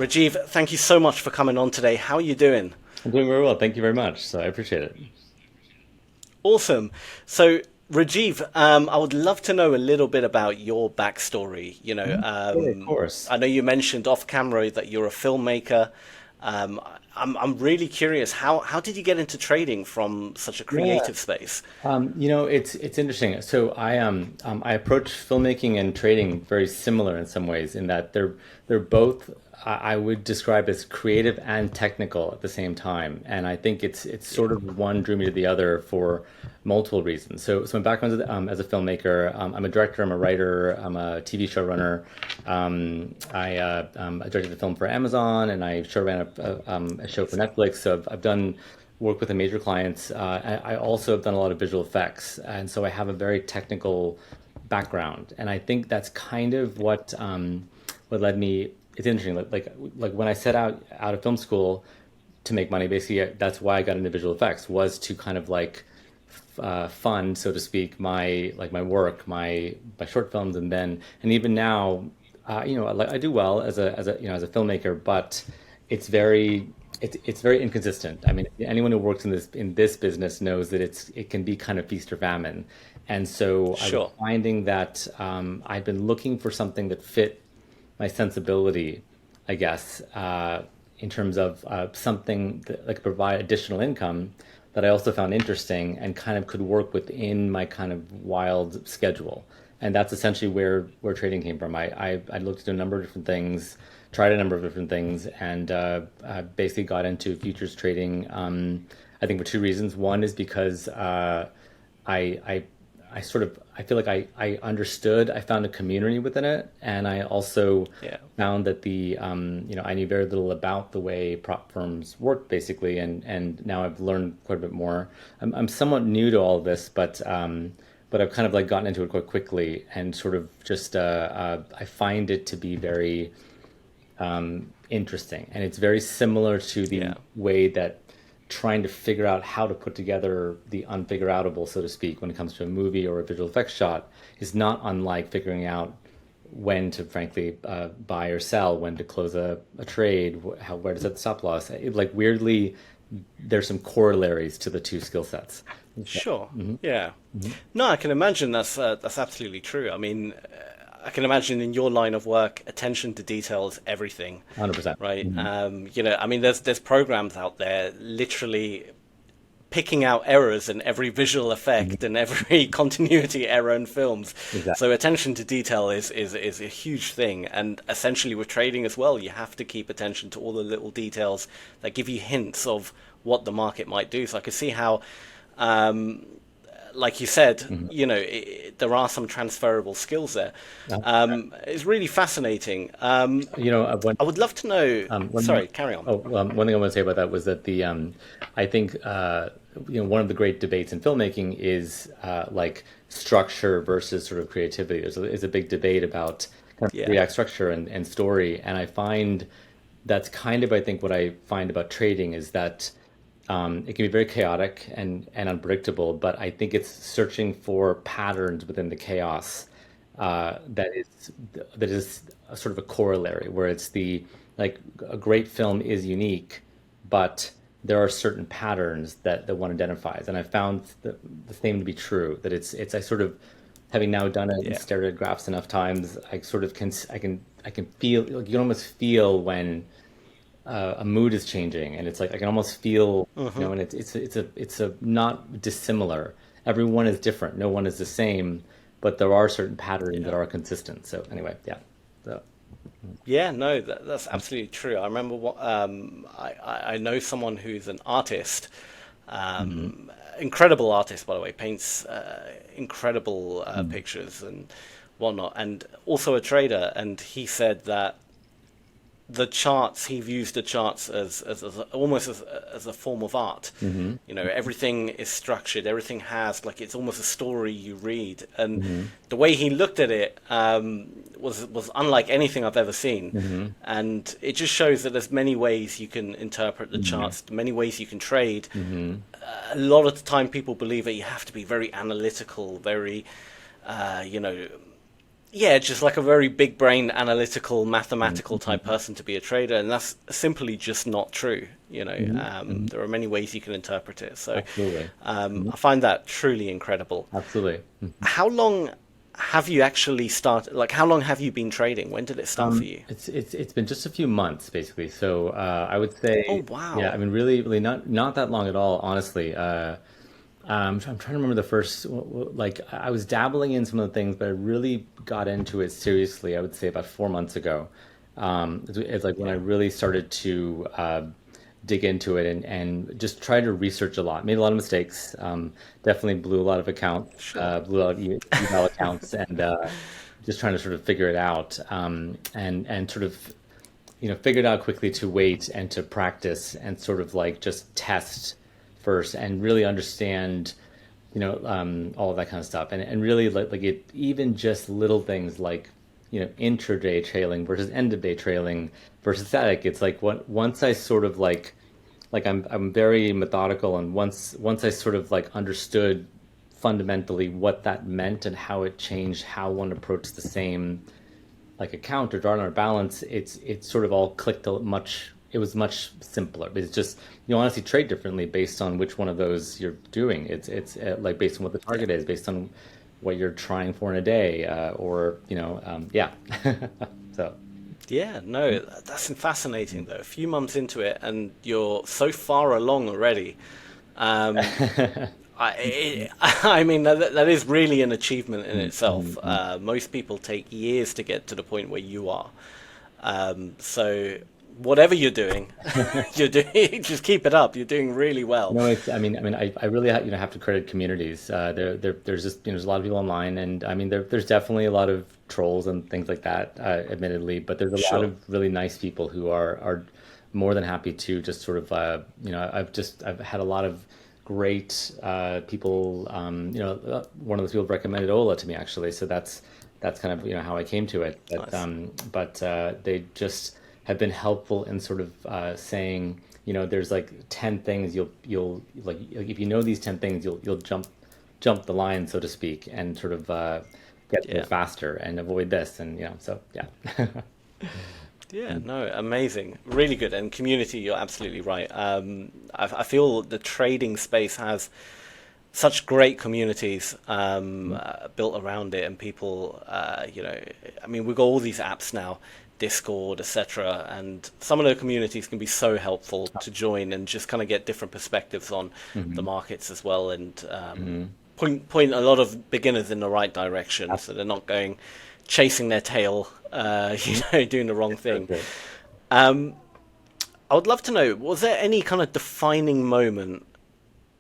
Rajeev, thank you so much for coming on today. How are you doing? I'm doing very well. Thank you very much. So I appreciate it. Awesome. So, Rajiv, I would love to know a little bit about your backstory. Yeah, of course. I know you mentioned off camera that you're a filmmaker. Um, I'm really curious. How did you get into trading from such a Yeah. creative space? It's interesting. So I approach filmmaking and trading very similar in some ways, in that they're both I would describe as creative and technical at the same time. And I think it's Yeah. sort of one drew me to the other for multiple reasons. So my background is, as a filmmaker, I'm a director, I'm a writer, I'm a TV show runner. I directed a film for Amazon, and I show ran a show for Netflix. So I've done work with the major clients. I also have done a lot of visual effects, and so I have a very technical background. And I think that's kind of what led me. It's interesting, like when I set out of film school to make money. Basically, that's why I got into visual effects, was to kind of like fund, so to speak, my work, my short films, and even now, like I do well as a filmmaker, but it's very it's very inconsistent. I mean, anyone who works in this business knows that it can be kind of feast or famine. And so I was Sure. finding that I've been looking for something that fit my sensibility, I guess, in terms of something that could provide additional income that I also found interesting and kind of could work within my kind of wild schedule. And that's essentially where trading came from. I looked at a number of different things, tried a number of different things, and I basically got into futures trading. I think for two reasons. One is because I, I I feel like I understood. I found a community within it, and I also Yeah. found that I knew very little about the way prop firms work, basically, and now I've learned quite a bit more. I'm somewhat new to all of this, but I've kind of like gotten into it quite quickly, and sort of just I find it to be very interesting. And it's very similar to the Yeah. way that trying to figure out how to put together the unfigureoutable, so to speak, when it comes to a movie or a visual effects shot is not unlike figuring out when to, frankly, buy or sell, when to close a trade, where to set the stop loss. Like, weirdly, there's some corollaries to the two skill sets. Sure. Hmm. Yeah. Hmm. No, I can imagine that's absolutely true. I mean, I can imagine in your line of work, attention to detail is everything, 100%. right? Hmm. I mean, there's programs out there literally picking out errors in every visual effect Hmm. and every continuity error in films. So Exactly. attention to detail is a huge thing, and essentially with trading as well, you have to keep attention to all the little details that give you hints of what the market might do. So I could see how um, like you said, Hmm. there are some transferable skills there. It's really fascinating. When I would love to know. One thing, Sorry, carry on. one thing I want to say about that was that I think one of the great debates in filmmaking is like structure versus sort of creativity. There's a big debate about kind of Yeah, three act structure and story, and I find that's kind of, I think, what I find about trading is that it can be very chaotic and unpredictable, but I think it's searching for patterns within the chaos that is a sort of a corollary, where it's like a great film is unique, but there are certain patterns that one identifies, and I found the same to be true. That it's I sort of, having now done it and yeah, stared at graphs enough times, I sort of I can feel, like, you can almost feel when a mood is changing, and it's like I can almost feel, and it's a not dissimilar. Everyone is different. No one is the same, but there are certain patterns that yeah, are consistent. So anyway, yeah. So. yeah. No, that's absolutely true. I remember I know someone who's an artist, Mhm. incredible artist by the way, paints incredible Mhm. pictures and whatnot, and also a trader. And he said that the charts he views the charts as almost as a form of art. Mhm. Everything is structured, everything has, like, it's almost a story you read, and Mhm. the way he looked at it was unlike anything I've ever seen. Mhm. And it just shows that there's many ways you can interpret the Mhm. charts, many ways you can trade. Mhm. A lot of the time people believe that you have to be very analytical, very uh, you know yeah, just like a very big brain, analytical, mathematical type Mm-hmm. person to be a trader, and that's simply just not true. Hmm. There are many ways you can interpret it. So Absolutely. I find that truly incredible. Absolutely. How long have you actually started? Like, how long have you been trading? When did it start for you? It's been just a few months basically. So I would Oh, say, yeah, I wow. mean, really not that long at all, honestly. I'm trying to remember the first, like I was dabbling in some of the things, but I really got into it seriously. I would say about 4 months ago. It's like when I Yeah, really started to dig into it and just try to research a lot. Made a lot of mistakes. Definitely blew a lot of accounts, sure. blew out eval accounts, and just trying to sort of figure it out. And sort of figured out quickly to wait and to practice and sort of like just test first and really understand, all of that kind of stuff. And really like it, even just little things like, intraday trailing versus end of day trailing versus static. It's like once I sort of like I'm very methodical, and once I sort of like understood fundamentally what that meant and how it changed how one approached the same like account or drawdown or balance, it's sort of all clicked a much. It was much simpler. It's just you honestly trade differently based on which one of those you're doing. It's like based on what the Yeah. target is, based on what you're trying for in a day, or yeah. So Yeah, no, that's fascinating though. A few months into it, and you're so far along already. Um, I mean, that is really an achievement in mm, itself. mm, mm. Most people take years to get to the point where you are. So whatever you're doing, you're doing. Just keep it up. You're doing really well. No, it's. I really have to credit communities. There's just there's a lot of people online, and I mean, there's definitely a lot of trolls and things like that, admittedly. But there's a lot Sure. of really nice people who are more than happy to just sort of I've had a lot of great people. One of those people recommended Ola to me actually, so that's kind of how I came to it. But Nice. they just have been helpful in sort of saying, there's like 10 things you'll like if you know these 10 things you'll jump the line, so to speak, and sort of get there Yeah. faster and avoid this, and so yeah. Yeah, no, amazing. Really good. And community, you're absolutely right. I feel the trading space has such great communities built around it, and people, I mean, we've got all these apps now, Discord, etc., and some of the communities can be so helpful to join and just kind of get different perspectives on the Hmm. markets as well, and Hmm. point a lot of beginners in the right direction, so they're not going chasing their tail, doing the wrong thing. Absolutely. I would love to know, was there any kind of defining moment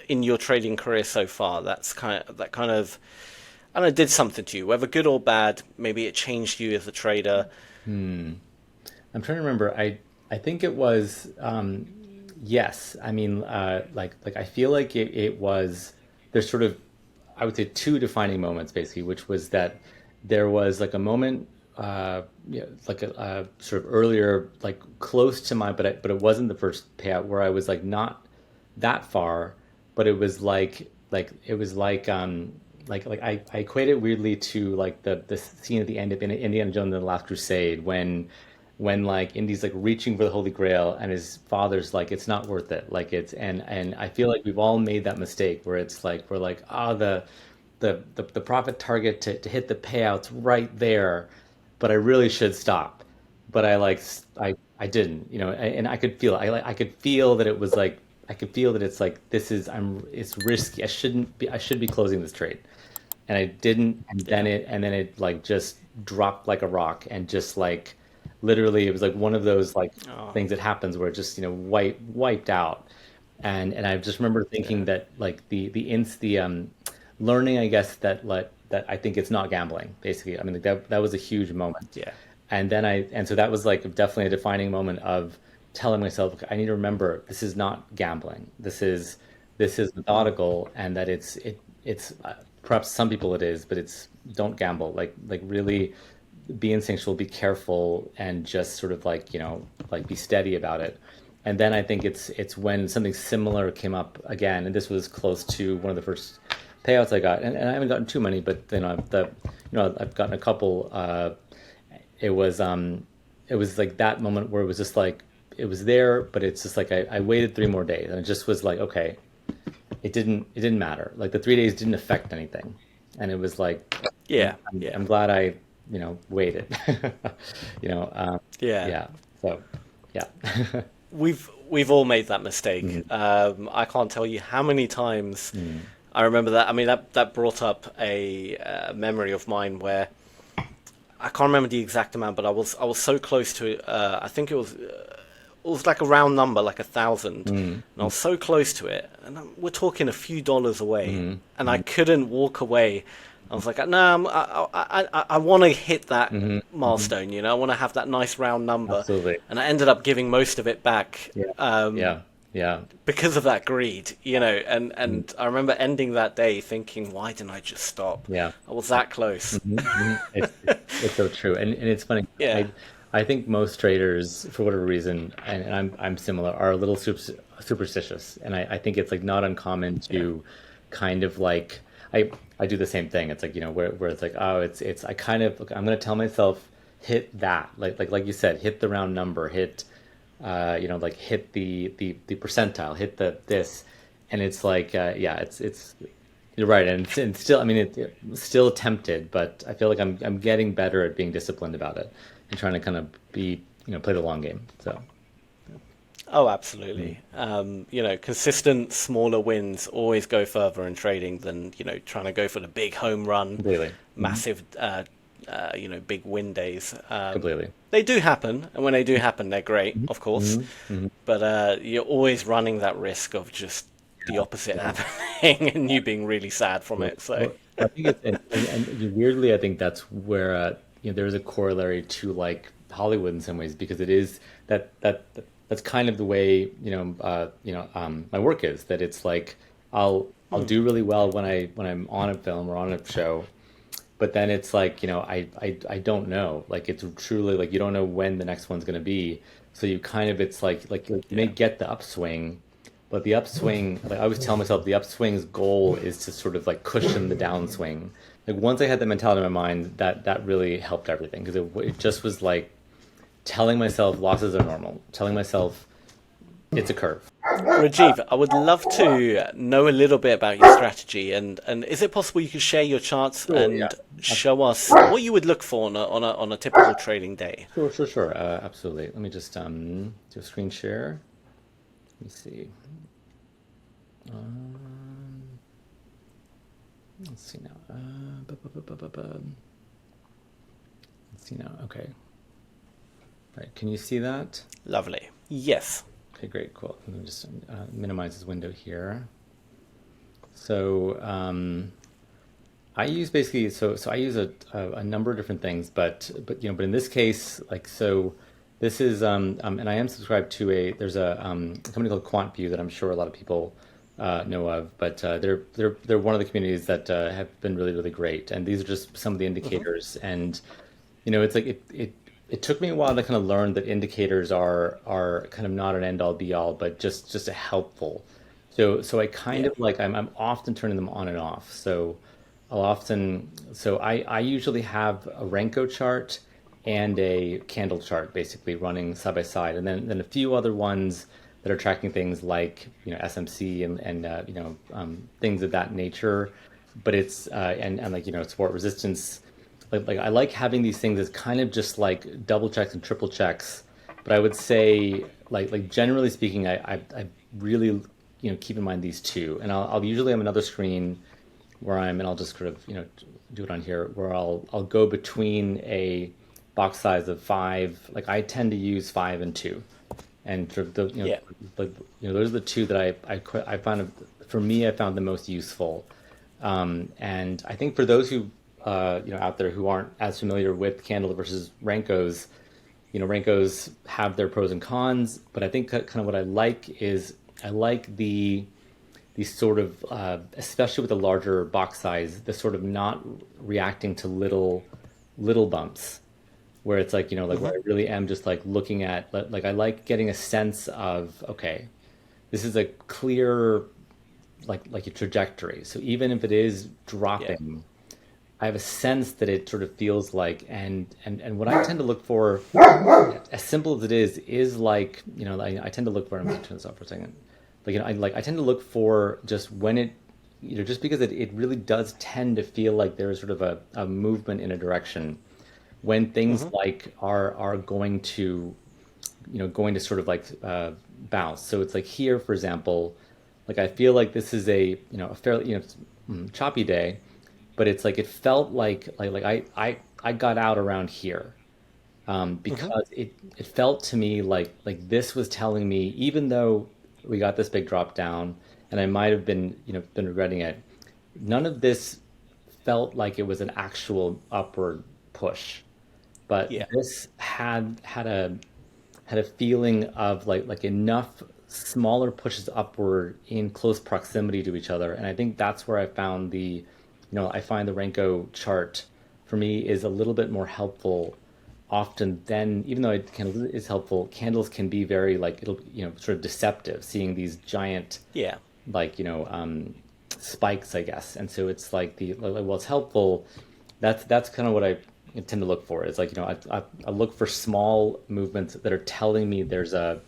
in your trading career so far that kind of I don't know did something to you, whether good or bad? Maybe it changed you as a trader. Hmm. I'm trying to remember. I think it was yes. I mean, like I feel like it was there's sort of I would say two defining moments basically, which was that there was like a moment like a sort of earlier, like close to my, but it wasn't the first payout, where I was like not that far, but it was like it was like I equate it weirdly to like the scene at the end of Indiana Jones and the Last Crusade, when like Indy's like reaching for the Holy Grail and his father's like it's not worth it, like it's and I feel like we've all made that mistake where it's like we're like, the profit target to hit the payouts right there, but I really should stop. But I didn't, and I could feel it. I could feel that it was like I could feel that it's like it's risky. I should be closing this trade. And I didn't, Yeah. and then it like just dropped like a rock, and just like literally it was like one of those like Oh, things that happens where it just wiped out. And I just remember thinking yeah. that like the learning, I guess, that I think it's not gambling basically. I mean, like, that was a huge moment. Yeah. And so that was like definitely a defining moment of telling myself, "Okay, I need to remember this is not gambling. This is methodical, and that it's perhaps some people it is, but it's don't gamble. Like really be instinctual, be careful, and just sort of like like be steady about it." And then I think it's when something similar came up again, and this was close to one of the first payouts I got, and I haven't gotten too many, but I've gotten a couple. It was it was like that moment where it was just like it was there, but it's just like I waited 3 more days, and it just was like okay, it didn't matter. Like the 3 days didn't affect anything, and it was like Yeah, yeah, I'm glad I waited. yeah. Yeah. So yeah. We've all made that mistake. Mm, I can't tell you how many times mm, I remember that. I mean, that brought up a memory of mine where I can't remember the exact amount, but I was so close to it. I think it was like a round number, like 1,000, mm, and I was so close to it. And we're talking a few dollars away, mm, and I mm, couldn't walk away. I was like, no, I want to hit that mm, mm. milestone. I want to have that nice round number, Absolutely. and I ended up giving most of it back. Yeah. Yeah. Yeah. Because of that greed, and Mm, I remember ending that day thinking, why didn't I just stop? yeah. I was that close. It's so true, and it's funny. Yeah, I think most traders, for whatever reason, and I'm similar, are a little superstitious, and I think it's like not uncommon yeah, to kind of like I do the same thing. It's like where it's like oh it's I kind of I'm gonna tell myself hit that like you said hit the round number hit like hit the percentile hit the this, and it's like yeah it's you're right, and still, I mean, it's still tempted, but I feel like I'm getting better at being disciplined about it and trying to kind of be, play the long game. So, oh, mm, absolutely. Consistent smaller wins always go further in trading than trying to go for the big home run, completely, hmm, massive, big win days. completely, They do happen, and when they do happen, they're great, hmm, of course. hmm, hmm, But you're always running that risk of just the opposite yeah. happening and you being really sad from Well, it. So, well, I think it's and weirdly, I think that's where there's a corollary to like Hollywood in some ways because it is that's kind of the way my work is that it's like I'll do really well when I'm on a film or on a show, but then it's like I don't know, like it's truly like you don't know when the next one's going to be, so you kind of it's like you may yeah, get the upswing, but the upswing, like I always tell myself, the upswing's goal is to sort of like cushion the downswing. Like once I had that mentality in my mind, that really helped everything because it just was like telling myself losses are normal, telling myself it's a curve. Rajiv, I would love to know a little bit about your strategy, and is it possible you could share your charts Sure, yeah. and show us what you would look for on a typical trading day? Sure. Absolutely. Let me just do a screen share. Let me see. Um, let's see now. Let's see now. Okay. Right. Can you see that? Lovely. Yes. Okay, great, cool. Let me just minimize this window here. So I use basically so I use a number of different things, but in this case, like so, this is and I am subscribed to there's a company called QuantView that I'm sure a lot of people know of, but they're one of the communities that have been really great, and these are just some of the Hmm. indicators, and it's like it took me a while to kind of learn that indicators are kind of not an end all be all, but just a helpful. So I kind Yeah. of like I'm often turning them on and off. So I usually have a Renko chart and a candle chart basically running side by side, and then a few other ones that are tracking things like SMC and things of that nature. But it's and like support resistance, like I like having these things as kind of just like double checks and triple checks. But I would say like generally speaking, I really keep in mind these two, and I'll usually have another screen where and I'll just sort of do it on here where I'll go between a box size of five. Like I tend to use 5 and 2, and sort of Yeah. like those are the two that I found for me I found the most useful. And I think for those who out there who aren't as familiar with candle versus Rankos, Rankos have their pros and cons, but I think kind of what I like is I like the sort of especially with the larger box size, the sort of not reacting to little bumps where it's like like Hmm. where I really am just like looking at like I like getting a sense of okay, this is a clear like a trajectory. So even if it is Yeah. dropping, I have a sense that it sort of feels like, and what I tend to look for, as simple as it is like, I tend to look for, I'm going to turn this off for a second. Like, I tend to look for just when it, just because it really does tend to feel like there is sort of a movement in a direction when things Hmm. like are going to, going to sort of like bounce. So it's like here, for example, like I feel like this is a fairly, choppy day, but it's like it felt like I got out around here, Hmm. because it felt to me like this was telling me, even though we got this big drop down, and I might have been regretting it, none of this felt like it was an actual upward push, but Yeah. this had a feeling of like enough smaller pushes upward in close proximity to each other. And I think that's where I found I find the Renko chart for me is a little bit more helpful often than, even though it candles is helpful, candles can be very like, it'll, sort of deceptive, seeing these giant, Yeah. like, spikes, I guess. And so it's like well, it's helpful. That's kind of what I tend to look for. It's like, I look for small movements that are telling me there's a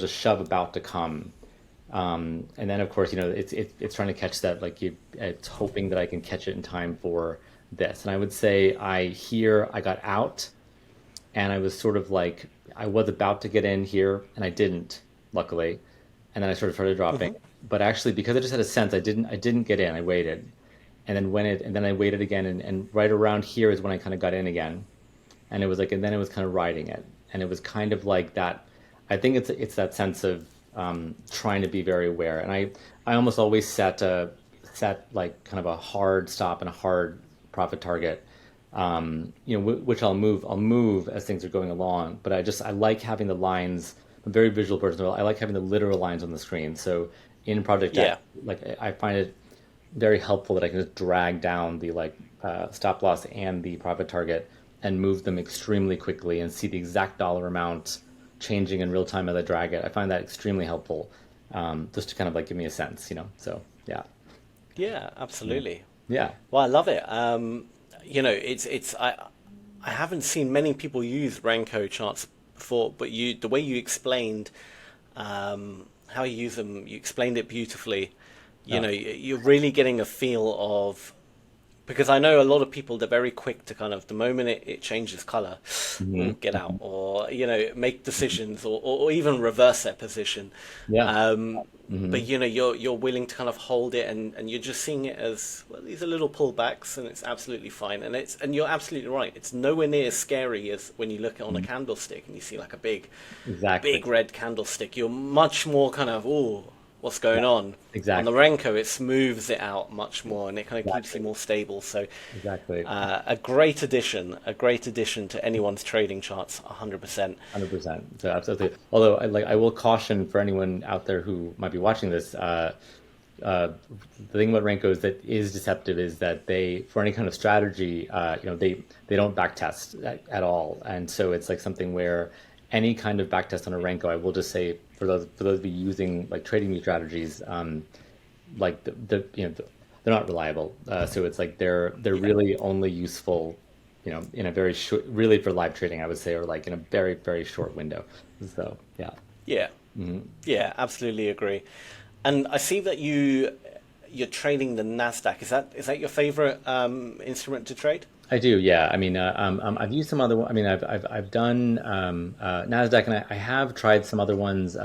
shove about to come. And then of course, it's trying to catch that, like it's hoping that I can catch it in time for this. And I would say I got out, and I was sort of like, I was about to get in here and I didn't, luckily. And then I sort of started dropping. Hmm. But actually, because I just had a sense, I didn't get in. I waited. And then I waited again, and right around here is when I kind of got in again. And it was like, and then it was kind of riding it. And it was kind of like that. I think it's that sense of trying to be very aware. And I almost always set like kind of a hard stop and a hard profit target, which I'll move as things are going along. But I like having the lines. I'm a very visual person. I like having the literal lines on the screen. So in Project X, Yeah. like I find it very helpful that I can just drag down the stop loss and the profit target and move them extremely quickly and see the exact dollar amount changing in real time as I drag it. I find that extremely helpful, just to kind of like give me a sense. So yeah, Yeah. yeah, Absolutely. yeah. Well, I love it. It's I haven't seen many people use Renko charts before, but the way you explained how you use them, you explained it beautifully. Oh, You're really getting a feel of, because I know a lot of people, they're very quick to kind of, the moment it changes color, hmm, get out, or make decisions, or even reverse their position. yeah, Um, hmm, but you're willing to kind of hold it, and you're just seeing it as, well, these are little pullbacks, and it's absolutely fine. And you're absolutely right. It's nowhere near as scary as when you look on a candlestick and you see like a exactly. big red candlestick. You're much more kind of, oh, what's Yeah, going on? On the exactly, Renko, it smooths it out much more, and it kind of keeps you exactly, more stable. So, exactly. a great addition to anyone's trading charts, 100%. 100%. So absolutely. Although I will caution for anyone out there who might be watching this. Uh, the thing about Renko that is deceptive is that they, for any kind of strategy, they don't backtest at all, and so it's like something where any kind of backtest on a Renko, I will just say for those of you using like trading these strategies, like they're not reliable. So it's like they're Yeah. really only useful, in a very short, really for live trading, I would say, or like in a very very short window. So yeah. Yeah. Hmm. Yeah, absolutely agree. And I see that you're trading the Nasdaq. Is that your favorite instrument to trade? I do, yeah. I mean, I've used some other. I mean, I've done Nasdaq, and I have tried some other ones,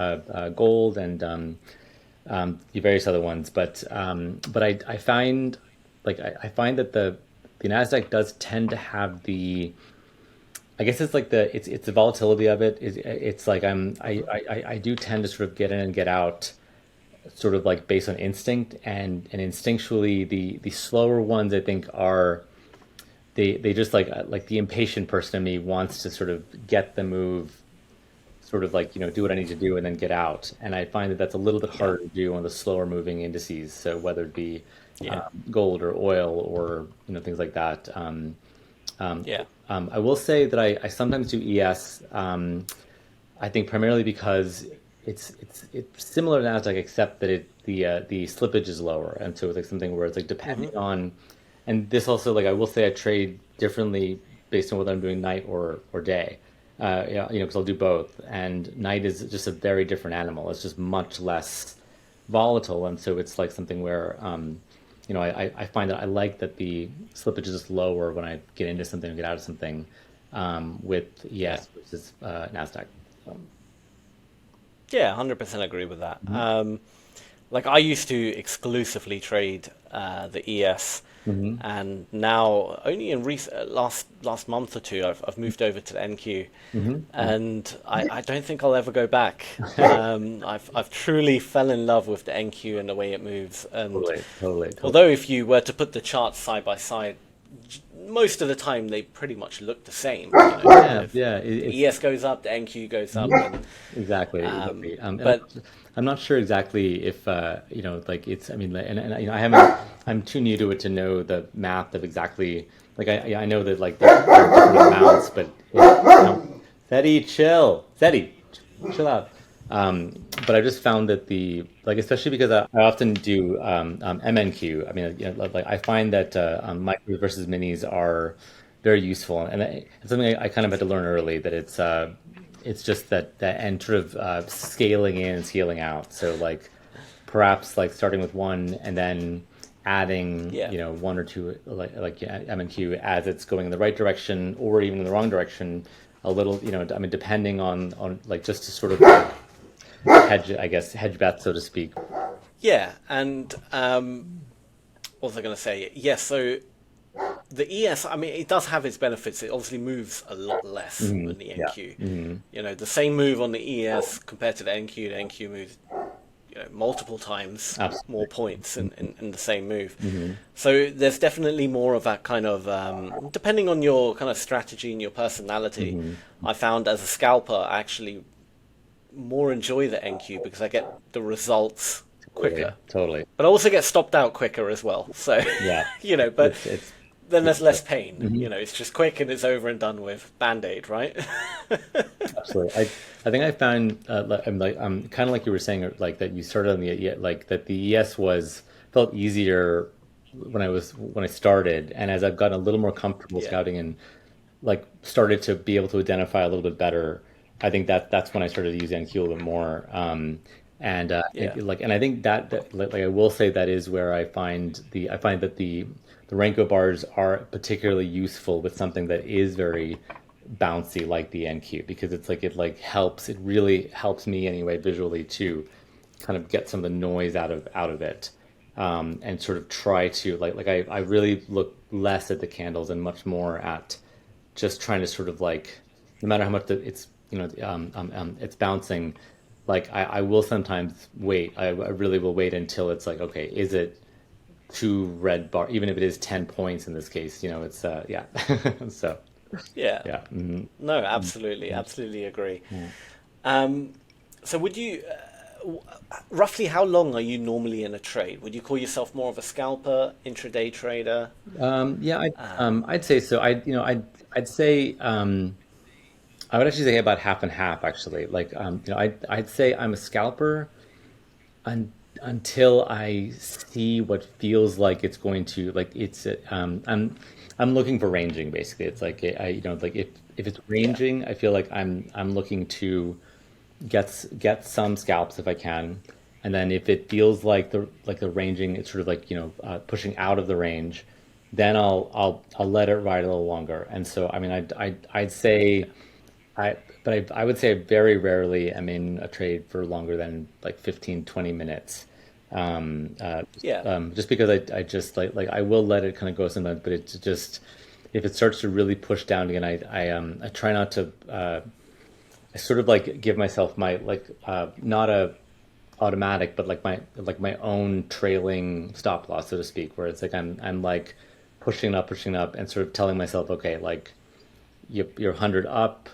gold and the various other ones. But I find I find that the Nasdaq does tend to have I guess it's like it's the volatility of it. It's like I do tend to sort of get in and get out, sort of like based on instinct, and instinctually the slower ones I think are they just like the impatient person in me wants to sort of get the move, sort of like do what I need to do and then get out. And I find that that's a little bit Yeah. harder to do on the slower moving indices. So whether it be Yeah. gold or oil or things like that. Um, Yeah. I will say that I sometimes do ES. I think primarily because it's similar to Nasdaq, except that the slippage is lower, and so it's like something where it's like Hmm. depending on, and this also, like, I will say I trade differently based on whether I'm doing night or day. Yeah, because I'll do both. And night is just a very different animal. It's just much less volatile, and so it's like something where, I find that I like that the slippage is just lower when I get into something or get out of something, with Yeah. ES versus Nasdaq. Um, Yeah, 100% agree with that. mhm, Like I used to exclusively trade the ES, mhm, and now only in last month or two, I've moved over to the NQ, mhm, mhm. and I don't think I'll ever go back. I've truly fell in love with the NQ and the way it moves. And Totally, totally, although totally. if you were to put the charts side by side, most of the time they pretty much look the same. You know, Yeah, if yeah. the ES goes up, the NQ goes up, Mhm. and Exactly, um, exactly. but I'm not sure exactly if like it's. I mean, like, and I haven't. I'm too new to it to know the math of exactly. Like, I know that, like, there are different amounts, but Seti, chill, Seti, chill out. But I just found that like, especially because I often do MNQ. I mean, like, I find that micros versus minis are very useful, and it's something I kind of had to learn early, that it's just that and sort of scaling in and scaling out. So, like, perhaps, like, starting with one and then adding, yeah. one or two, like, yeah, M and Q as it's going in the right direction or even in the wrong direction. A little, I mean, depending on, like, just to sort of, like, hedge, I guess, hedge bet, so to speak. Yeah, and what was I going to say? Yes, so the ES, I mean, it does have its benefits. It obviously moves a lot less Hmm. than the Yeah. NQ. Hmm. You know, the same move on the ES compared to the NQ moves, multiple times more Absolutely. points in the same move. Hmm. So there's definitely more of that kind of, depending on your kind of strategy and your personality. Hmm. I found as a scalper, I actually more enjoy the NQ because I get the results Totally. quicker. Totally. But I also get stopped out quicker as well. So, Yeah. but It's then yeah. there's less pain. Mhm. It's just quick and it's over and done with. Band-aid, right? Absolutely. I think I found, I'm kind of like you were saying, like, that you started on the, yeah, like, that the ES was felt easier when I started, and as I've gotten a little more comfortable Yeah, scouting and, like, started to be able to identify a little bit better, I think that's when I started to use NQ a little bit more. And yeah, I think like, I will say that is where I find that the Renko bars are particularly useful with something that is very bouncy, like the NQ, because it's like, it really helps me anyway, visually, to kind of get some of the noise out of it, and sort of try to, I really look less at the candles and much more at just trying to sort of, like, no matter how much it's bouncing, like, I will sometimes wait. I really will wait until it's like, okay, is it two red bar, even if it is 10 points in this case, it's yeah. So yeah. yeah. Mhm. No, absolutely, absolutely agree. Yeah. Um, so would you, roughly how long are you normally in a trade? Would you call yourself more of a scalper, intraday trader? Yeah, I'd say so. I'd say, I would actually say about half and half, actually. Like, I'd say I'm a scalper un until I see what feels like it's going to, like, I'm looking for ranging, basically. It's like, like, if it's Yeah, ranging, I feel like I'm looking to get some scalps if I can, and then if it feels like the ranging, it's sort of like, pushing out of the range, then I'll let it ride a little longer. And so, I mean, I'd say, I would say I very rarely am in a trade for longer than, like, 15-20 minutes. yeah, Just because I just, like, I will let it kind of go sometimes, but it's just, if it starts to really push down again, I try not to. I sort of, like, give myself my, like, not a automatic, but like my own trailing stop loss, so to speak, where it's like I'm like pushing up, and sort of telling myself, okay, like, you're 100 up,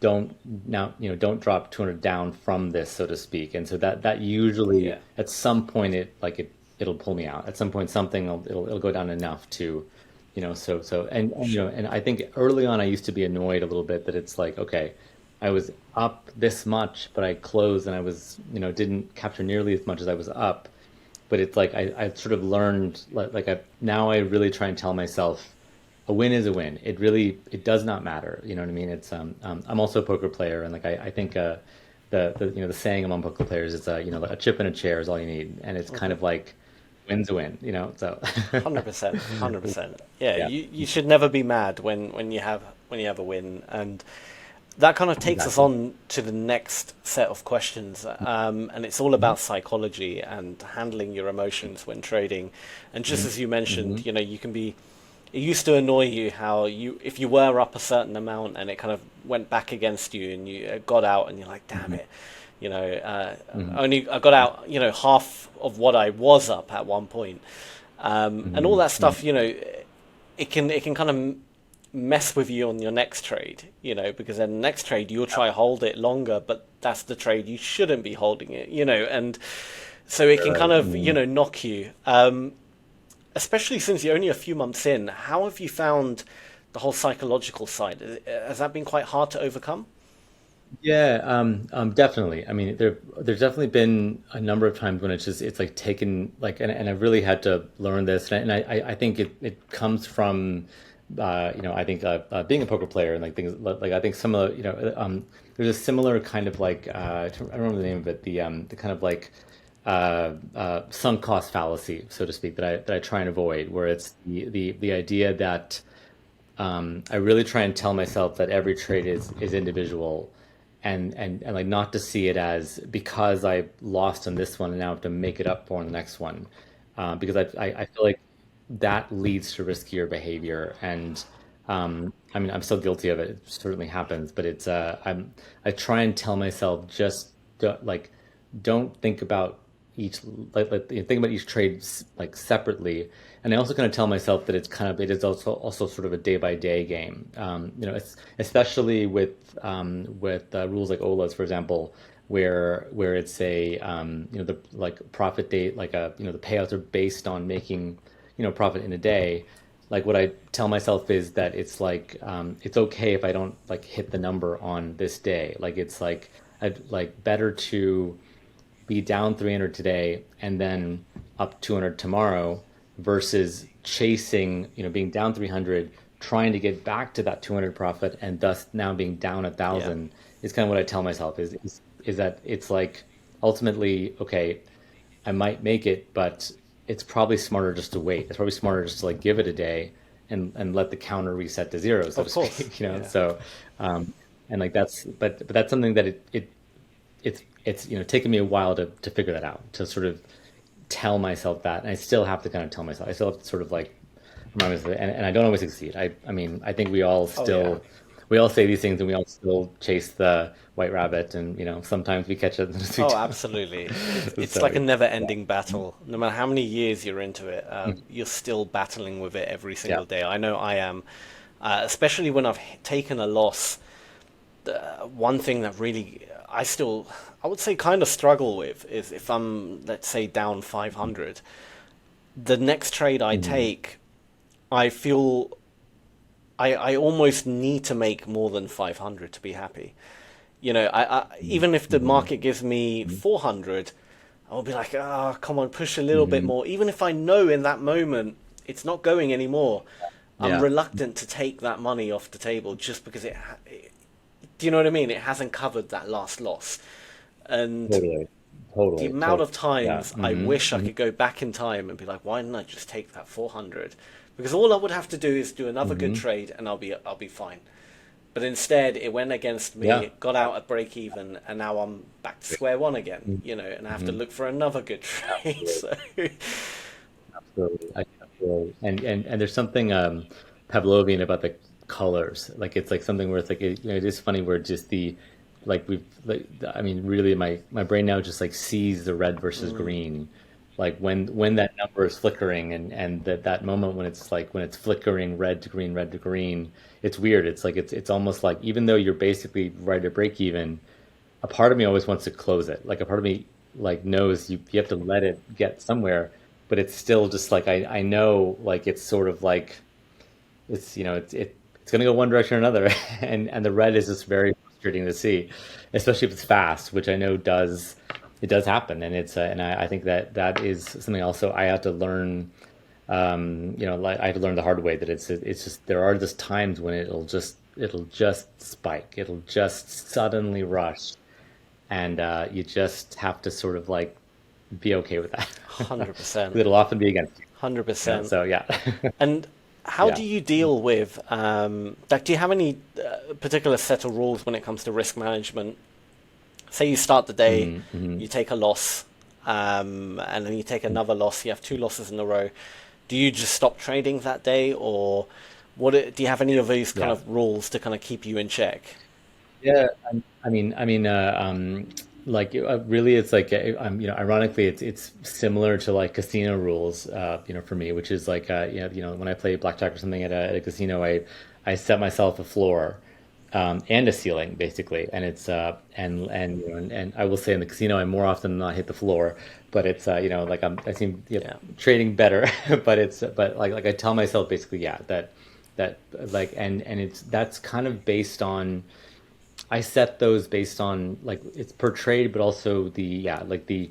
don't now, don't drop 200 down from this, so to speak. And so that usually yeah, at some point, it'll pull me out. At some point, something it'll go down enough to, sure. and I think early on I used to be annoyed a little bit that it's like, okay, I was up this much, but I closed and I was, didn't capture nearly as much as I was up. but it's like I sort of learned like now I really try and tell myself a win is a win. It really it does not matter. You know what I mean? It's I'm also a poker player, and like I think the you know the saying among poker players is you know a chip and a chair is all you need, and it's kind Hmm. of like win's a win. You know, so 100%, 100%. Yeah, yeah, you should never be mad when you have a win, and that kind of takes us exactly. on to the next set of questions, and it's all Mhm. about psychology and handling your emotions when trading. And just Mhm. as you mentioned, Mhm. you know, you can be. It used to annoy you how you, if you were up a certain amount and it kind of went back against you, and you got out, and you're like, damn Mhm. it, you know, Mhm. only I got out, you know, half of what I was up at one point, and all Mhm. that Mhm. stuff. You know, it can kind of mess with you on your next trade, you know, because then the next trade you'll try hold it longer, but that's the trade you shouldn't be holding it, you know, and so it can kind Right. of, you Mhm. know, knock you. Especially since you're only a few months in, how have you found the whole psychological side? Has that been quite hard to overcome? Yeah, definitely. I mean, there's definitely been a number of times when it's like taken like, and I really had to learn this, and I think it comes from, you know, I think being a poker player and like things like I think some of the, you know, there's a similar kind of like I don't remember the name of it, the kind of like sunk cost fallacy, so to speak, that I try and avoid, where it's the idea that I really try and tell myself that every trade is individual, and like not to see it as because I lost on this one and now I have to make it up for on the next one, because I feel like that leads to riskier behavior, and I mean I'm still guilty of it. It certainly happens, but I try and tell myself just like don't think about each like you know, think about each trade like separately, and I also kind of tell myself that it is also sort of a day by day game. You know, it's, especially with rules like OLAs, for example, where it's a you know the like profit date like a you know the payouts are based on making you know profit in a day. Like what I tell myself is that it's like it's okay if I don't like hit the number on this day. Like it's like I'd like better to be down 300 today and then up 200 tomorrow versus chasing, you know, being down 300, trying to get back to that 200 profit and thus now being down a Yeah, thousand is kind of what I tell myself is that it's like ultimately, okay, I might make it, but it's probably smarter just to wait. It's probably smarter just to like give it a day and let the counter reset to zero, so of to course. speak, you know? Yeah. So, and like but that's something that it's you know taken me a while to figure that out, to sort of tell myself that, and I still have to kind of tell myself. I still have to sort of like remind myself, and I don't always succeed. I mean, I think Oh yeah. we all say these things, and we all still chase the white rabbit, and you know sometimes we catch it, and sometimes we Oh, don't. absolutely. It's So like a yeah, never-ending battle. No matter how many years you're into it, mhm, you're still battling with it every yeah, single day. I know I am, especially when I've taken a loss. One thing that really I would say kind of struggle with is if I'm, let's say, down 500, the next trade I hmm take, I feel I almost need to make more than 500 to be happy. You know, even if the hmm market gives me 400, I'll be like, ah, oh, come on, push a little bit hmm more. Even if I know in that moment it's not going anymore, I'm yeah, reluctant to take that money off the table just because do you know what I mean? It hasn't covered that last loss. And totally, the totally, amount of yeah, times I hmm wish I hmm could go back in time and be like, why didn't I just take that 400? Because all I would have to do is do another good hmm trade and I'll be fine. But instead, it went against yeah, me, got out at break even, and now I'm back to square one again. hmm You know, and I have to hmm look for another good trade. absolutely. So, Absolutely. Absolutely. And there's something Pavlovian about the colors. Like it's like something where it's like you know, it is funny where just the like we've like I mean really my brain now just like sees the red versus green. Like when that number is flickering and that moment when it's like when it's flickering red to green, it's weird. It's like it's almost like even though you're basically right at break even, a part of me always wants to close it. Like a part of me like knows you have to let it get somewhere, but it's still just like I know like it's sort of like it's you know it's gonna go one direction or another, and the red is just very frustrating to see, especially if it's fast, which I know does. it does happen, and I think that that is something also I had to learn. Like I had to learn the hard way that it's just there are just times when it'll just spike, it'll just suddenly rush, and you just have to sort of like be okay with that. 100%. It'll often be against you, 100%. so yeah. And how Yeah. do you deal with, like, do you have any particular set of rules when it comes to risk management? Say you start the day, Mm-hmm. you take a loss, and then you take another loss, you have two losses in a row. Do you just stop trading that day, or do you have any of these kind Yeah. of rules to kind of keep you in check? Yeah, like really, it's like ironically, it's similar to like casino rules, for me, which is like, when I play blackjack or something at a casino, I set myself a floor, and a ceiling basically, and it's and I will say in the casino, I more often than not hit the floor, but it's like I seem Yeah. trading better, but like I tell myself basically, yeah, that like and it's that's kind of based on. I set those based on like it's per trade, but also the yeah like the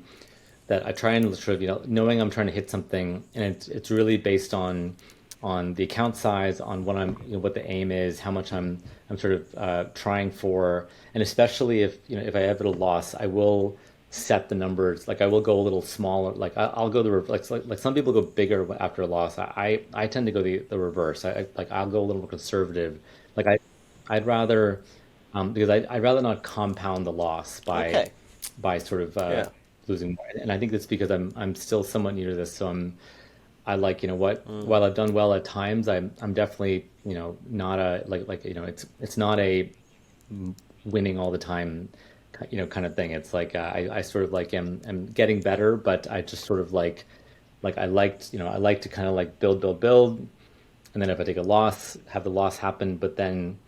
that I try and sort of knowing I'm trying to hit something, and it's really based on the account size, on what what the aim is, how much I'm sort of trying for, and especially if if I have a loss, I will set the numbers. Like I will go a little smaller. Like I'll go like some people go bigger after a loss. I tend to go the reverse. Like I'll go a little more conservative. Like I'd rather because I'd rather not compound the loss Okay. by sort of Yeah. losing more. And I think that's because I'm still somewhat new to this, so I like what Mm. while I've done well at times, I'm definitely not a it's not a winning all the time kind of thing. It's like I sort of like am getting better, but I just sort of like I like to kind of like build, and then if I take a loss, have the loss happen, but then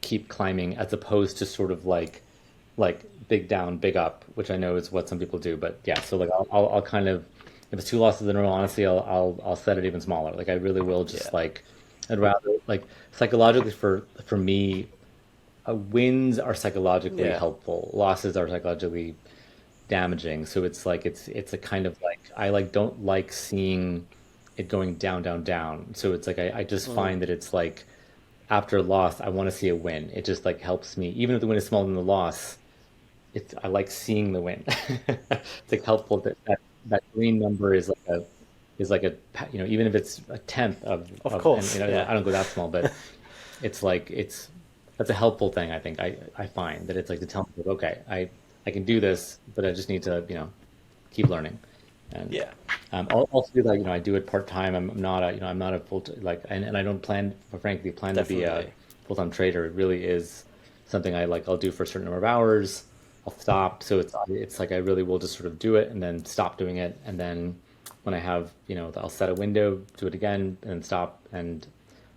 keep climbing, as opposed to sort of like big down, big up, which I know is what some people do. But yeah, so like I'll kind of, if it's two losses in a row, honestly, I'll set it even smaller. Like I really will Yeah. just like I'd rather like psychologically for me, wins are psychologically Yeah. helpful, losses are psychologically damaging. So it's like it's a kind of like I like don't like seeing it going down, down, down. So it's like I just Mm. find that it's like after a loss, I want to see a win. It just like helps me, even if the win is smaller than the loss. It's I like seeing the win. It's like helpful that green number is like a even if it's a tenth Of of and course. Yeah. I don't go that small, but it's like that's a helpful thing. I think I find that it's like to tell me like, okay, I can do this, but I just need to keep learning. And Yeah. I'll also do that. I do it part time. I'm not a I'm not a like and I don't plan, frankly, plan to be a Definitely. full time trader. It really is something I like. I'll do for a certain number of hours. I'll stop. So it's like I really will just sort of do it and then stop doing it, and then when I have I'll set a window, do it again, and then stop. And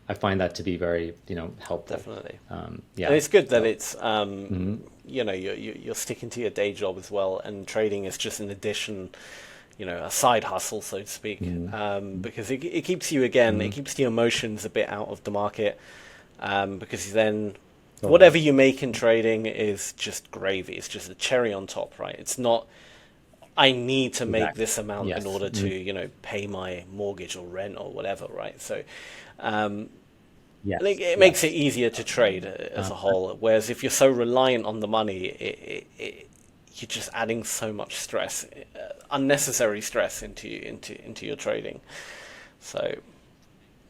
I find that to be very helpful. Definitely. And Yeah. it's good that So. it's Mhm. you're sticking to your day job as well, and trading is just an addition, a side hustle, so to speak. Mhm. Because it keeps you again, it Mhm. keeps the emotions a bit out of the market. Because then Totally. whatever you make in trading is just gravy. It's just a cherry on top, right? It's not. I need to make Exactly. this amount in Yes. order to, Mhm. pay my mortgage or rent or whatever, right? So, um, I think Yes. it makes it Yes. easier to trade as a Um, whole. Whereas if you're so reliant on the money, you're just adding so much stress, unnecessary stress into your trading. So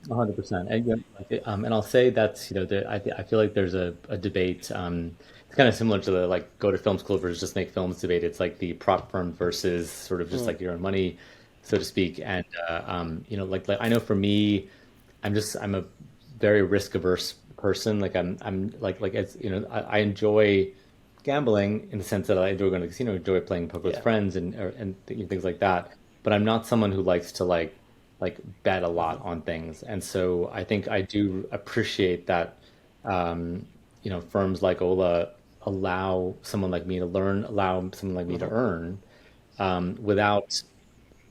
100%. And, and I'll say that's, I feel like there's a debate. It's kind of similar to the like go to film school versus just make films debate. It's like the prop firm versus sort of just mm, like your own money, so to speak. And, like I know for me, I'm a very risk averse person. Like I'm like, it's, I enjoy gambling in the sense that I enjoy going to the casino, enjoy playing poker with yeah, friends and things like that. But I'm not someone who likes to like bet a lot on things. And so I think I do appreciate that firms like Ola allow someone like me to learn, allow someone like me to hmm earn without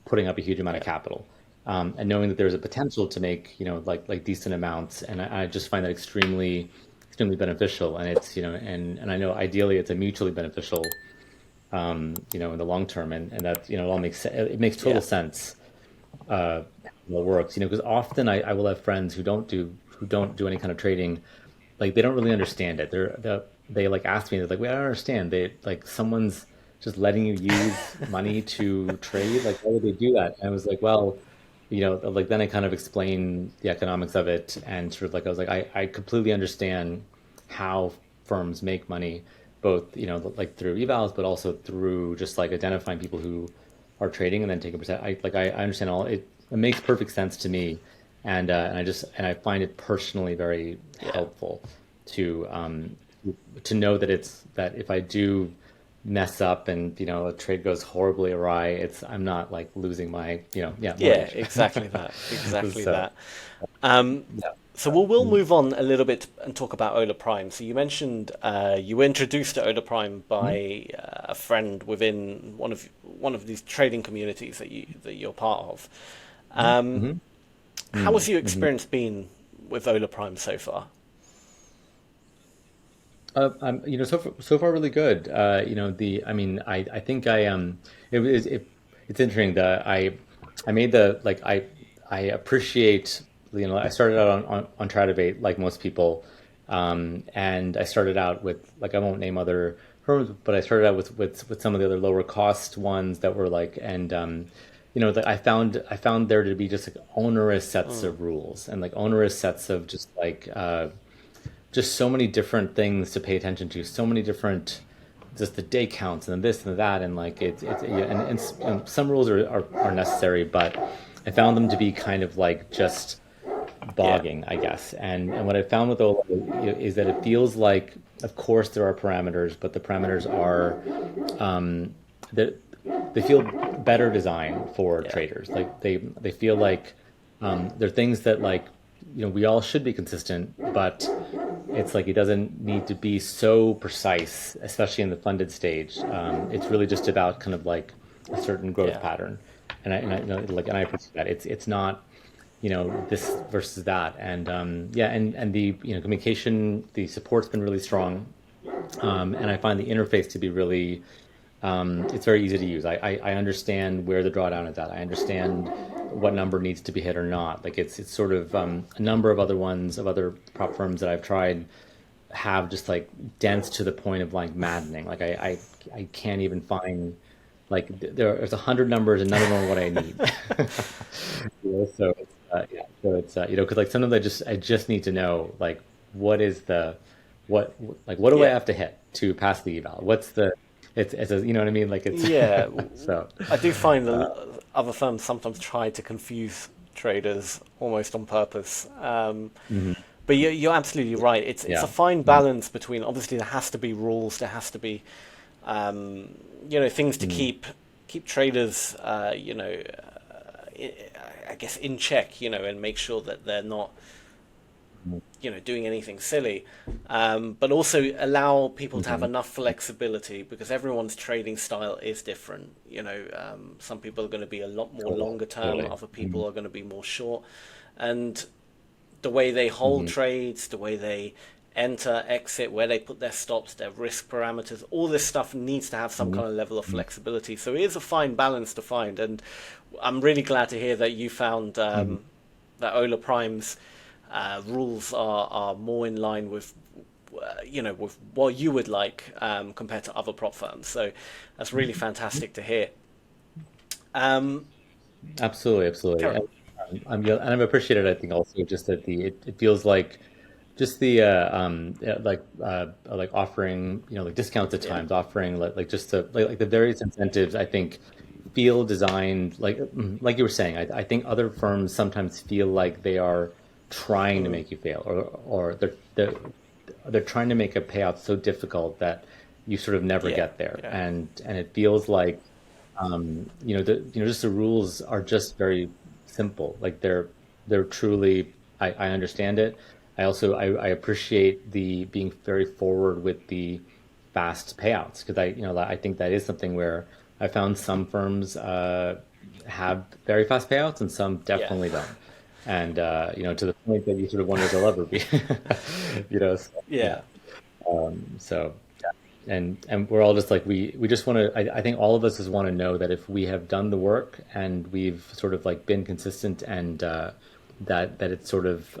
putting up a huge amount of yeah, capital. And knowing that there's a potential to make, like decent amounts. And I just find that extremely beneficial. And it's, and I know ideally it's a mutually beneficial in the long term, and that, it all it makes total Yeah. sense, uh, what works, because often I will have friends who don't do any kind of trading, like they don't really understand it. They like ask me, they're like, "Wait, I don't understand. They like someone's just letting you use money to trade. Like, why would they do that?" And I was like, "Well, like then I kind of explain the economics of it, and sort of like I was like, I completely understand how firms make money, both like through evals, but also through just like identifying people who are trading and then take a percent. I understand all it. It makes perfect sense to me, and I find it personally very Yeah. helpful to know that that if I do mess up and a trade goes horribly awry, I'm not like losing my Yeah, mortgage. exactly that. Exactly So that. Um, yeah. so we'll move on a little bit and talk about Ola Prime. So you mentioned you were introduced to Ola Prime by a friend within one of these trading communities that you're part of. Um, Mm-hmm. how has your Mm-hmm. experience been with Ola Prime so far? So far really good. I mean, I think it's interesting that I made I appreciate, I started out on Tradebate like most people, and I started out with, like, I won't name other firms, but I started out with some of the other lower cost ones that were like, and that I found there to be just like onerous sets Mm, of rules and like onerous sets of just so many different things to pay attention to, so many different, just the day counts and this and that, and like it's yeah, and some rules are necessary, but I found them to be kind of like just yeah, bogging, I guess. And what I found with Ola is that it feels like, of course, there are parameters, but the parameters are that they feel better designed for yeah, traders. Like they feel like they're things that, like, we all should be consistent, but it's like it doesn't need to be so precise, especially in the funded stage. It's really just about kind of like a certain growth yeah, pattern, and I appreciate that. It's not, this versus that, and yeah, and the communication, the support's been really strong, and I find the interface to be really, it's very easy to use. I understand where the drawdown is at. I understand what number needs to be hit or not. Like it's sort of a number of other prop firms that I've tried have just like dense to the point of like maddening. Like I can't even find, like, there's 100 numbers and none of them are what I need. So yeah, so it's because like sometimes I just need to know, like, what is the what like what do I yeah. have to hit to pass the eval? What's the it's a, you know what I mean? Like it's Yeah, so I do find that other firms sometimes try to confuse traders almost on purpose. mhm, But you're absolutely right. It's a yeah. fine Mhm, balance between, obviously there has to be rules, there has to be um, things to mhm, keep traders I I guess in check, and make sure that they're not mhm, doing anything silly, but also allow people to have mhm. enough flexibility because everyone's trading style is different. Some people are going to be a lot more Totally, longer term, totally. other people Mhm, are going to be more short, and the way they hold mhm, trades, the way they enter, exit, where they put their stops, their risk parameters, all this stuff needs to have some mhm, kind of level of mhm, flexibility. So it is a fine balance to find, and I'm really glad to hear that you found mhm, that Ola Prime's rules are more in line with with what you would like compared to other prop firms. So that's really mhm. fantastic to hear. Um, Absolutely, absolutely. Karen, Yeah, and I've appreciated, I think, also just that it feels like just the yeah, like offering, like discounts at yeah, times, offering like just like the various incentives, I think, feel designed like, like you were saying. I think other firms sometimes feel like they are trying to mm, make you fail, or they're trying to make a payout so difficult that you sort of never yeah, get there, yeah, and it feels like, just the rules are just very simple. Like they're truly, I understand it. I also, I appreciate the being very forward with the fast payouts, because I think that is something where I found some firms have very fast payouts and some yeah, definitely don't. And to the point that you sort of wonder if they'll ever be, so, yeah. yeah. So. And we're all just like we just want to. I think all of us just want to know that if we have done the work and we've sort of like been consistent and that it's sort of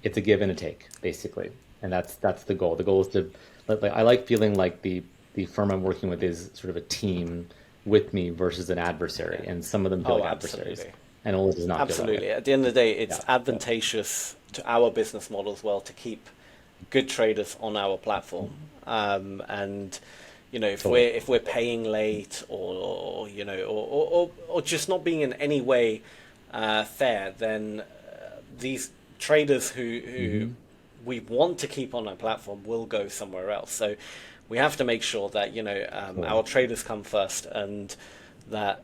it's a give and a take basically, and that's the goal. The goal is to like I like feeling like the firm I'm working with is sort of a team with me versus an adversary, Yeah. and some of them feel Oh, like adversaries, absolutely. and all does not feel that way. Absolutely. At the end of the day, Yeah, it's yeah. advantageous to our business model as well to keep good traders on our platform. And Totally. if we're paying late or or just not being in any way fair, then these traders who Hmm. we want to keep on our platform will go somewhere else. So we have to make sure that Totally. our traders come first, and that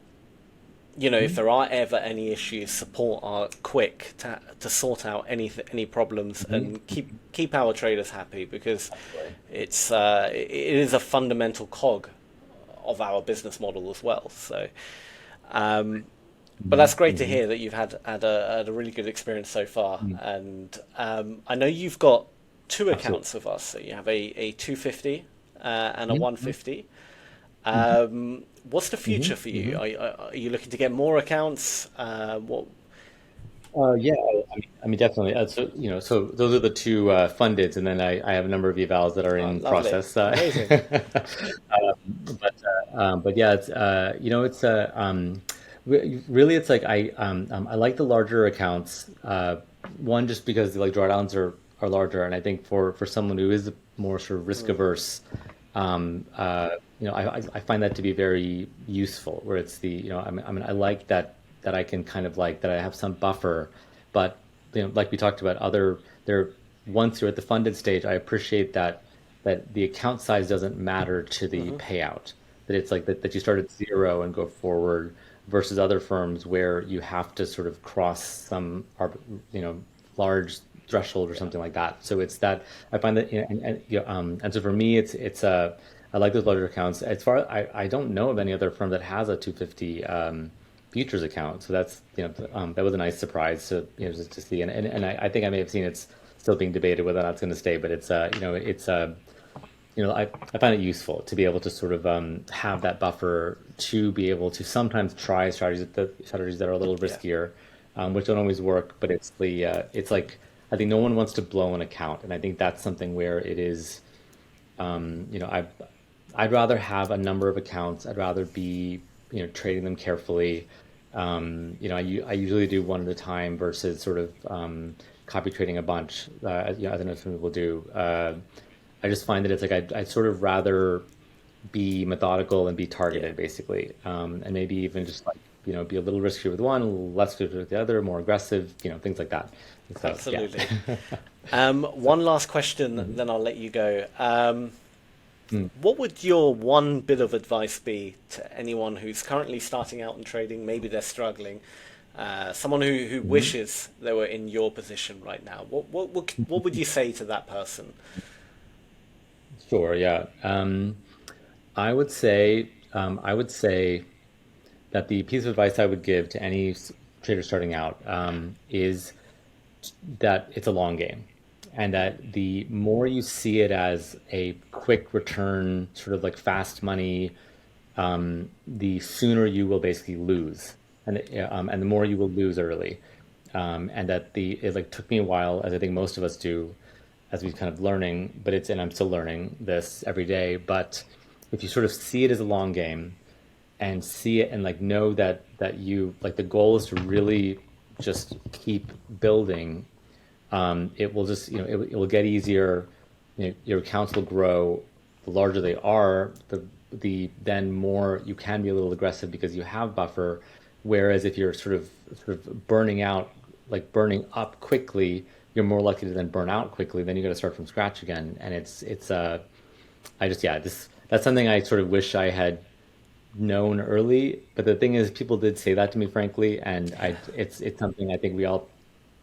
if Hmm. there are ever any issues, support are quick to sort out any problems Hmm. and keep our traders happy, because Absolutely. it is a fundamental cog of our business model as well. So, but Hmm. that's great to Hmm. hear that you've had a really good experience so far, and I know you've got two Absolutely. accounts with us. So you have a 250 and a Hmm. 150. Hmm. What's the Hmm. future for you? Hmm. Are you looking to get more accounts? What? Yeah, I mean, definitely. So, so those are the two fundeds, and then I have a number of evals that are Oh, in lovely, process. amazing. But yeah, it's it's really it's like I like the larger accounts. One just because like drawdowns are larger, and I think for someone who is more sort of risk Mm, averse, I find that to be very useful. Where it's the I mean I like that I can kind of like that I have some buffer, but like we talked about other there once you're at the funded stage, I appreciate that the account size doesn't matter to the hmm. payout. That it's like that you start at zero and go forward versus other firms where you have to sort of cross some you know large threshold or Yeah, something like that. So it's that I find that and so for me it's I like those larger accounts. As far I don't know of any other firm that has a 250 futures account. So that's that was a nice surprise to just to see, and I think I may have seen it's still being debated whether that's going to stay, but it's it's I find it useful to be able to sort of have that buffer to be able to sometimes try strategies that are a little yeah, riskier, which don't always work. But it's like I think no one wants to blow an account, and I think that's something where it is. I'd rather have a number of accounts. I'd rather be trading them carefully. I usually do one at a time versus sort of copy trading a bunch. As I know some people do. I just find that it's like I'd sort of rather be methodical and be yeah. targeted, basically, and maybe even just like be a little riskier with one, a little less risky with the other, more aggressive, things like that. And so yeah. Absolutely. So, One last question, mhm. then I'll let you go. Mm. What would your one bit of advice be to anyone who's currently starting out in trading? Maybe they're struggling. Someone who Mhm. wishes they were in your position right now. What would you say to that person? Sure, yeah. I would say that the piece of advice I would give to any trader starting out is that it's a long game, and that the more you see it as a quick return, sort of like fast money, the sooner you will basically lose, and the more you will lose early, and that it like took me a while, as I think most of us do, as we kind of learning, but and I'm still learning this every day. But if you sort of see it as a long game and see it and like know that you like the goal is to really just keep building, it will just it will get easier. Your accounts will grow. The larger they are, the then more you can be a little aggressive because you have buffer. Whereas if you're sort of burning out, like burning up quickly, you're more likely to then burn out quickly. Then you got to start from scratch again, and it's I just yeah this that's something I sort of wish I had known early. But the thing is, people did say that to me, frankly, and it's something I think we all,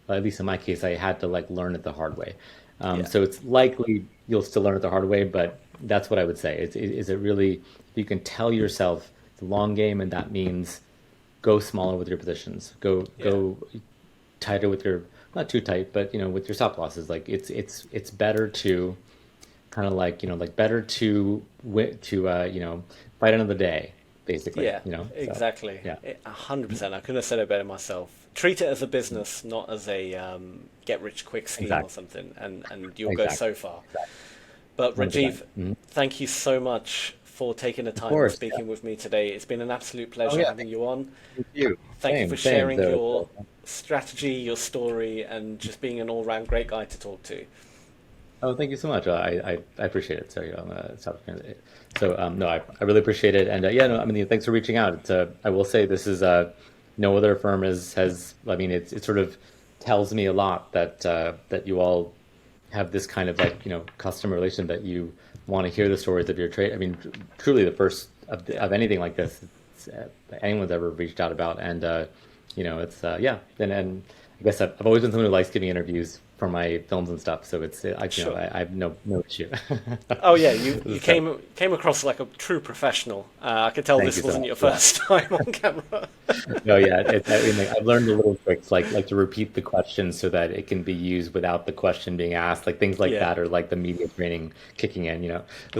at least in my case, I had to like learn it the hard way. Yeah, So it's likely you'll still learn it the hard way, but that's what I would say. Is it really, you can tell yourself it's a long game, and that means go smaller with your positions. yeah, Go tighter with your, not too tight, but with your stop losses. Like it's better to kind of like, like better to fight another day, basically, Yeah, so exactly. yeah, 100%. I couldn't have said it better myself. Treat it as a business, not as a get rich quick scheme or exactly, something, and you'll go exactly, so far. exactly, But 100%. Rajeev, thank you so much for taking the Of time and course, yeah. speaking with me today. It's been an absolute Oh pleasure yeah, having you on. thank you. Thank you for Same. sharing So, your strategy, your story, and just being an all-round great guy to talk to. oh, thank you so much. I appreciate it. So, so no, I really appreciate it. And yeah, no, I mean, thanks for reaching out. I will say this is no other firm has. I mean, it sort of tells me a lot that that you all have this kind of like customer relation, that you want to hear the stories of your trade. I mean, truly the first Yeah, of anything like this anyone's ever reached out about. And it's yeah. And I guess I've always been someone who likes giving interviews for my films and stuff. So it's sure. I have no issue. Oh yeah, you So, came across like a true professional. I could tell thank this you so wasn't much. your Yeah. first time on camera. No, yeah, I mean, like, I've learned the little tricks, like to repeat the question so that it can be used without the question being asked, like things like Yeah. that, or like the media training kicking in.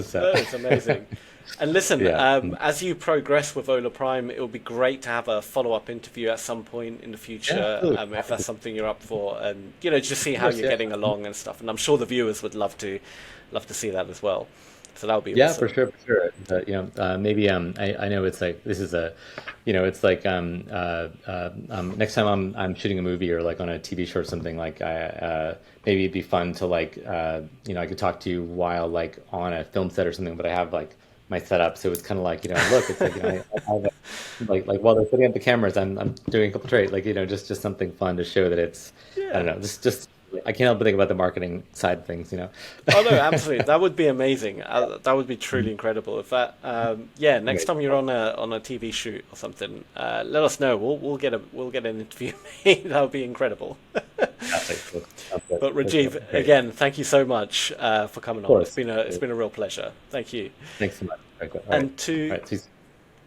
So, No, it's amazing. And listen, yeah, as you progress with Ola Prime, it would be great to have a follow-up interview at some point in the yeah, future, absolutely. if that's something you're up for, and just see Of how course, you're yeah. getting along and stuff. And I'm sure the viewers would love to see that as well. So that would be Yeah, for awesome. sure, for sure. Maybe I know it's like this is it's like next time I'm shooting a movie or like on a TV show or something, like maybe it'd be fun to like I could talk to you while like on a film set or something, but I have like my setup, so it's kind of like look, it's like I have like while they're setting up the cameras, I'm doing a couple trades, like just something fun to show that it's I don't Yeah. know, just I can't help but think about the marketing side of things. Oh no, absolutely. That would be amazing. That would be truly Mhm. incredible. If that, yeah, next Amazing. time you're on a TV shoot or something, let us know. We'll get an interview made. That would be incredible. Fantastic. Sounds good. But Rajiv, Great. again, thank you so much for Of coming on. course. It's been a real pleasure. Thank you. Thanks so much. Very good. All right. And All to right. See you.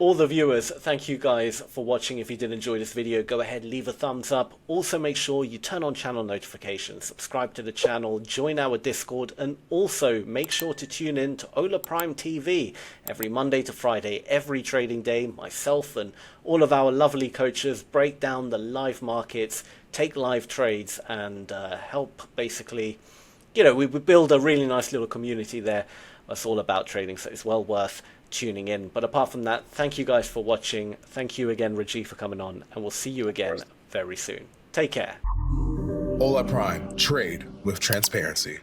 all the viewers, thank you guys for watching. If you did enjoy this video, go ahead, leave a thumbs up. Also make sure you turn on channel notifications, subscribe to the channel, join our Discord, and also make sure to tune in to Ola Prime TV every Monday to Friday, every trading day. Myself and all of our lovely coaches break down the live markets, take live trades, and help basically, we build a really nice little community there. That's all about trading, so it's well worth tuning in. But apart from that, thank you guys for watching. Thank you again, Rajiv, for coming on, and we'll see you again very soon. Take care. Hola Prime, trade with transparency.